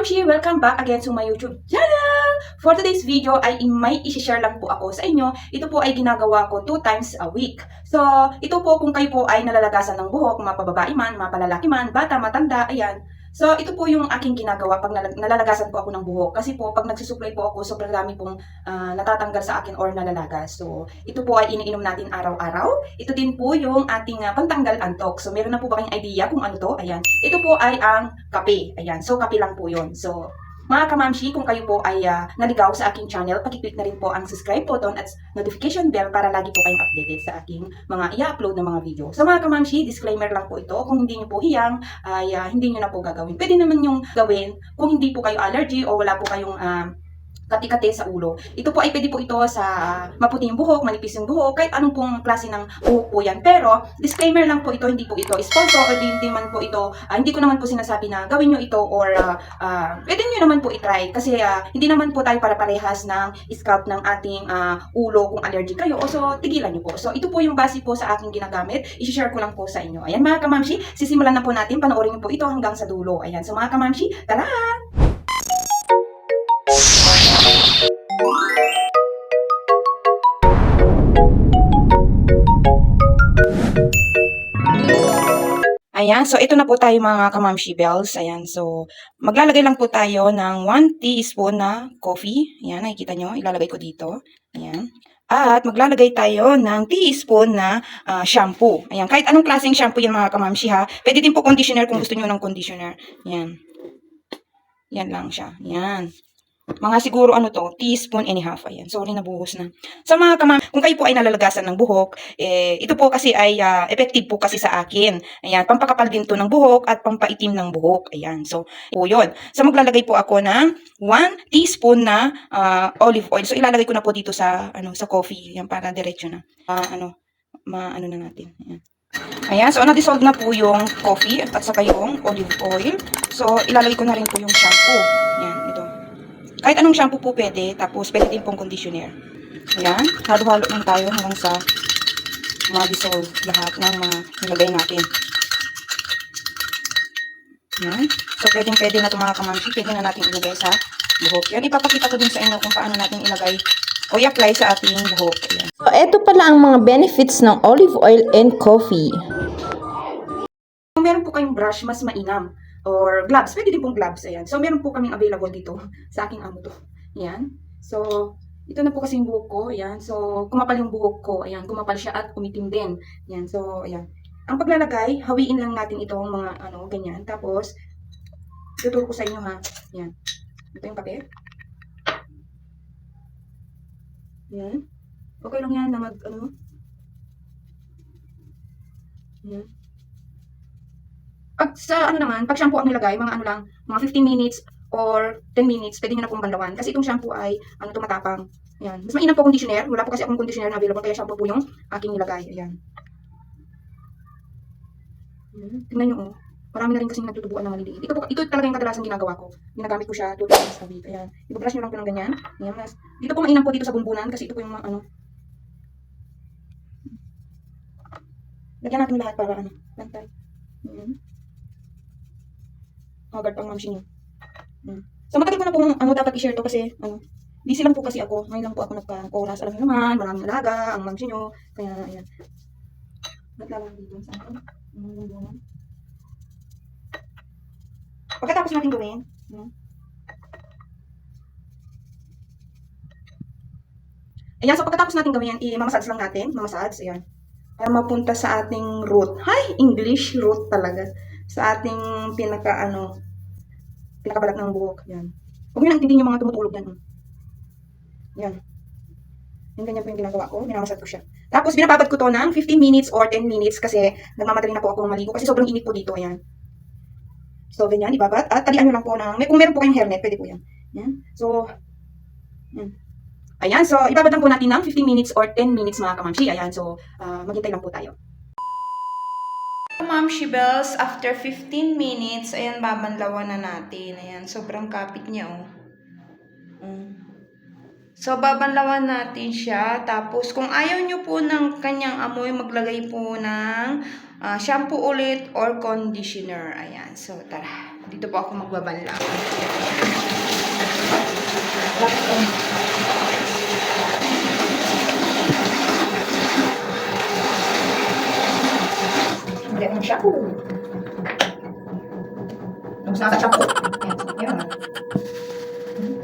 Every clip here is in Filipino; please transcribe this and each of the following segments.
Kamamshi! Welcome back again to my YouTube channel! For today's video ay may isi-share lang po ako sa inyo. Ito po ay ginagawa ko 2 times a week. So, ito po kung kayo po ay nalalagasan ng buhok, mapababae man, mapalalaki man, bata, matanda, ayan. So, ito po yung aking ginagawa pag nalalagasan po ako ng buhok. Kasi po, pag nagsusupply po ako, sobrang dami pong natatanggal sa akin or nalalagas. So, ito po ay iniinom natin araw-araw. Ito din po yung ating pantanggal antok. So, meron na po ba kayong idea kung ano to? Ayan. Ito po ay ang kape. Ayan. So, kape lang po yun. So, mga kamamshi, kung kayo po ay naligaw sa aking channel, pakiclick na rin po ang subscribe button at notification bell para lagi po kayong updated sa aking mga i-upload na mga video. So mga kamamshi, disclaimer lang po ito. Kung hindi nyo po hiyang, ay hindi nyo na po gagawin. Pwede naman yung gawin kung hindi po kayo allergy o wala po kayong kati-kati sa ulo. Ito po ay pwede po ito sa maputi yung buhok, manipis yung buhok, kahit anong pong klase ng buhok po yan. Pero, disclaimer lang po ito, hindi po ito sponsor o hindi man po ito, hindi ko naman po sinasabi na gawin nyo ito or pwede nyo naman po itry. Kasi hindi naman po tayo para parehas ng scalp ng ating ulo kung allergic kayo. O so, tigilan nyo po. So, ito po yung base po sa aking ginagamit. I-share ko lang po sa inyo. Ayan mga kamamshi, sisimulan na po natin. Panoorin nyo po ito hanggang sa dulo. Ayan. So mga kamamshi, tara! Ayan, so ito na po tayo mga kamamshi bells. Ayan, so maglalagay lang po tayo ng 1 teaspoon na coffee. Ayan, nakikita nyo, ilalagay ko dito. Ayan. At maglalagay tayo ng teaspoon na shampoo. Ayan, kahit anong klaseng shampoo yan mga kamamshi ha. Pwede din po conditioner kung gusto nyo ng conditioner. Ayan. Yan lang siya. Ayan. Mga siguro ano to, teaspoon and a half. Ayan. Sorry, nabuhos na. So mga kung kayo po ay nalalagasan ng buhok, ito po kasi ay effective po kasi sa akin. Ayan, pampakapal din to ng buhok at pampaitim ng buhok. Ayan, so po yun. So maglalagay po ako ng 1 teaspoon na olive oil. So ilalagay ko na po dito sa sa coffee. Ayan, para diretso na. Ano na natin. Ayan. Ayan, so na-dissolve na po yung coffee at saka yung olive oil. So ilalagay ko na rin po yung shampoo. Ayan, ito. Kahit anong shampoo po pwede, tapos pwede din pong conditioner. Ayan, halo-halo lang tayo hanggang sa ma-dissolve lahat ng mga nilagay natin. Ayan, so pwede na ito mga kamamshi, pwede na natin ilagay sa buhok. Yan, ipapakita ko din sa inyo kung paano natin ilagay o i-apply sa ating buhok. Ayan. So, ito pala ang mga benefits ng olive oil and coffee. Kung meron po kayong brush, mas mainam. Or gloves, pwede din pong gloves. Ayan. So, meron po kaming available dito sa aking amo to. Ayan. So, ito na po kasi yung buhok ko. Ayan. So, kumapal yung buhok ko. Ayan. Kumapal siya at umitim din. Ayan. So, ayan. Ang paglalagay, hawiin lang natin itong mga ganyan. Tapos, tuturo ko sa inyo ha. Ayan. Ito yung papel. Ayan. Okay lang yan na Ayan. Pag sa pag shampoo ang nilagay, mga mga 15 minutes or 10 minutes, pwede nyo na pong banlawan. Kasi itong shampoo ay, tumatapang. Ayan. Mas mainam po conditioner. Wala po kasi akong conditioner na available, kaya shampoo po yung aking nilagay. Ayan. Tingnan nyo, oh. Marami na rin kasing nagtutubuan ng maliliit. Ito talaga yung kadalasan ginagawa ko. Ginagamit ko siya 2 times a week. Ayan. I-brush nyo lang po ng ganyan. Ayan. Dito po mainam po dito sa bunbunan, kasi ito po yung lagyan natin lahat para pantay. Ayan. Agad pang mamshi niyo. So matagal ko na pong dapat i-share to kasi busy lang po kasi ako. Ngayon lang po ako nagka-oras. Alam niyo naman, maraming alaga ang mamshi niyo. Kaya ayan. Naglalang dito sa akin. Pagkatapos natin gawin, ayan, so pagkatapos natin gawin yan, i-massage lang natin. Massage, ayan. Para mapunta sa ating root. Hi! English root talaga. Sa ating pinakabalat ng buhok. Yan. Huwag nyo lang intindihin yung mga tumutulog yan. Yan. Yung ganyan po yung ginagawa ko. Minamasad ko siya. Tapos, binababad ko to ng 15 minutes or 10 minutes kasi nagmamadali na po ako maligo kasi sobrang init po dito. Ayan. So, ganyan, ibabad. At talian nyo lang po kung meron po kayong hairnet, pwede po yan. Yan. So, yan. Ayan. So, ibabad lang po natin ng 15 minutes or 10 minutes mga kamamshi. Ayan. So, maghintay lang po tayo. Mamshi bells, after 15 minutes, ayan, babanlawan na natin. Ayan, sobrang kapit niya, oh. So, babanlawan natin siya. Tapos, kung ayaw nyo po ng kanyang amoy, maglagay po ng shampoo ulit or conditioner. Ayan, so, tara. Dito po ako magbabanla. Hindi ako shampoo. Lubos na sa shampoo. Ayan.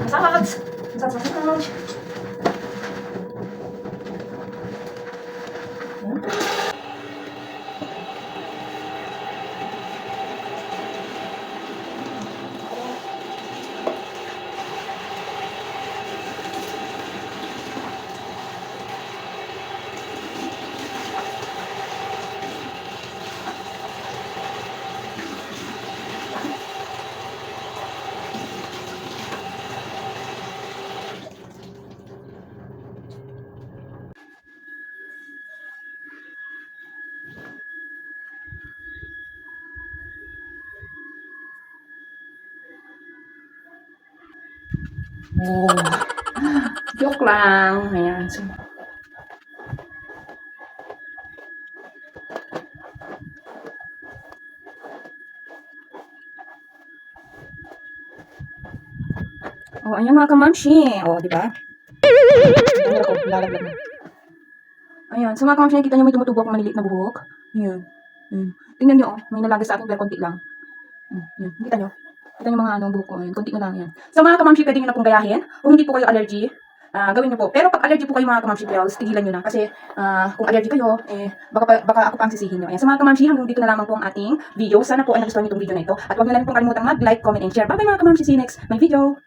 Massage. Massage. Oh. Joke lang. Ayan. So, oh, ayan mga kamamshi. Oh, di ba? Ayan ako, lalaglag na. Ayan. So mga kamamshi, nakikita niyo may tumutubo akong maliliit na buhok. Ayan. Tingnan niyo, oh. May nalagay sa akin pero konti lang. Ayan. Kita niyo? Kita niyo mga buhok ko. Ayan. Konti na lang yan. So mga kamamshi, pwede niyo na pong gayahin. Kung hindi po kayo allergy, gawin niyo po. Pero pag allergy po kayo mga kamamshi girls, tigilan niyo na. Kasi kung allergy kayo, baka ako pa ang sisihin niyo. Ayan. So mga kamamshi, hanggang dito na lamang po ang ating video. Sana po ay nagustuhan niyo itong video na ito. At huwag niyo na rin pong kalimutang mag-like, comment, and share. Bye bye mga kamamshi. See you next my video.